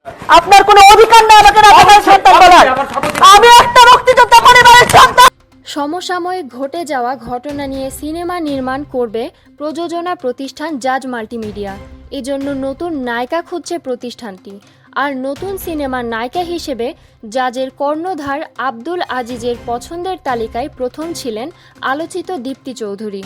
আপনার কোনো অধিকার নেই আমাকে রাজাকার সন্তান বলার। আমি একটা মুক্তিযোদ্ধা পরিবারের সন্তান। সমসাময়িক ঘটে যাওয়া ঘটনা নিয়ে সিনেমা নির্মাণ করবে প্রযোজনা প্রতিষ্ঠান জাজ মাল্টিমিডিয়া। এজন্য নতুন নায়িকা খুঁজছে প্রতিষ্ঠানটি। আর নতুন সিনেমার নায়িকা হিসেবে জাজের কর্ণধার আব্দুল আজিজের পছন্দের তালিকায় প্রথম ছিলেন আলোচিত দীপ্তি চৌধুরী।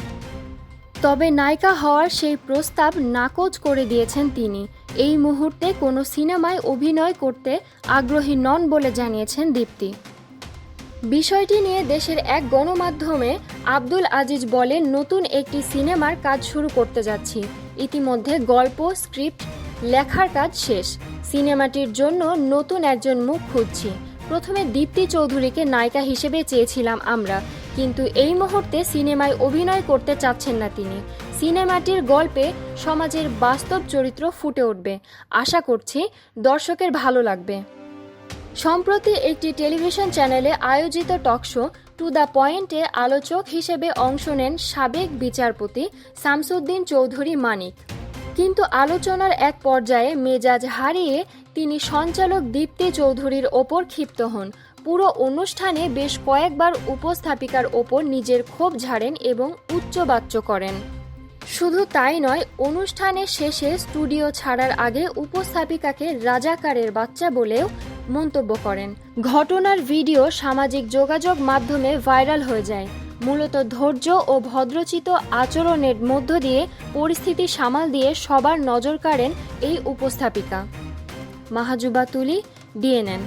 তবে নায়িকা হওয়ার সেই প্রস্তাব নাকচ করে দিয়েছেন তিনি। এই মুহূর্তে কোনো সিনেমায় অভিনয় করতে আগ্রহী নন বলে জানিয়েছেন দীপ্তি। বিষয়টি নিয়ে দেশের এক গণমাধ্যমে আব্দুল আজিজ বলেন, নতুন একটি সিনেমার কাজ শুরু করতে যাচ্ছি। ইতিমধ্যে গল্প, স্ক্রিপ্ট লেখার কাজ শেষ। সিনেমাটির জন্য নতুন একজন মুখ খুঁজছি। প্রথমে দীপ্তি চৌধুরীকে নায়িকা হিসেবে চেয়েছিলাম আমরা, কিন্তু এই মুহূর্তে সিনেমায় অভিনয় করতে চাচ্ছেন না তিনি। সিনেমাটির গল্পে সমাজের বাস্তব চরিত্র ফুটে উঠবে। আশা করছি দর্শকের ভালো লাগবে। সম্প্রতি একটি টেলিভিশন চ্যানেলে আয়োজিত টকশো টু দ্য পয়েন্টে আলোচক হিসেবে অংশ নেন সাবেক বিচারপতি শামসুদ্দিন চৌধুরী মানিক। কিন্তু আলোচনার এক পর্যায়ে মেজাজ হারিয়ে তিনি সঞ্চালক দীপ্তি চৌধুরীর ওপর ক্ষিপ্ত হন। পুরো অনুষ্ঠানে বেশ কয়েকবার উপস্থাপিকার ওপর নিজের ক্ষোভ ঝাড়েন এবং উচ্চবাচ্য করেন। শুধু তাই নয়, অনুষ্ঠানের শেষে স্টুডিও ছাড়ার আগে উপস্থাপিকাকে রাজাকারের বাচ্চা বলেও মন্তব্য করেন। ঘটনার ভিডিও সামাজিক যোগাযোগ মাধ্যমে ভাইরাল হয়ে যায়। মূলত ধৈর্য ও ভদ্রচিত আচরণের মধ্য দিয়ে পরিস্থিতি সামাল দিয়ে সবার নজর কাড়েন এই উপস্থাপিকা। মাহাজুবা তুলি, ডিএনএন।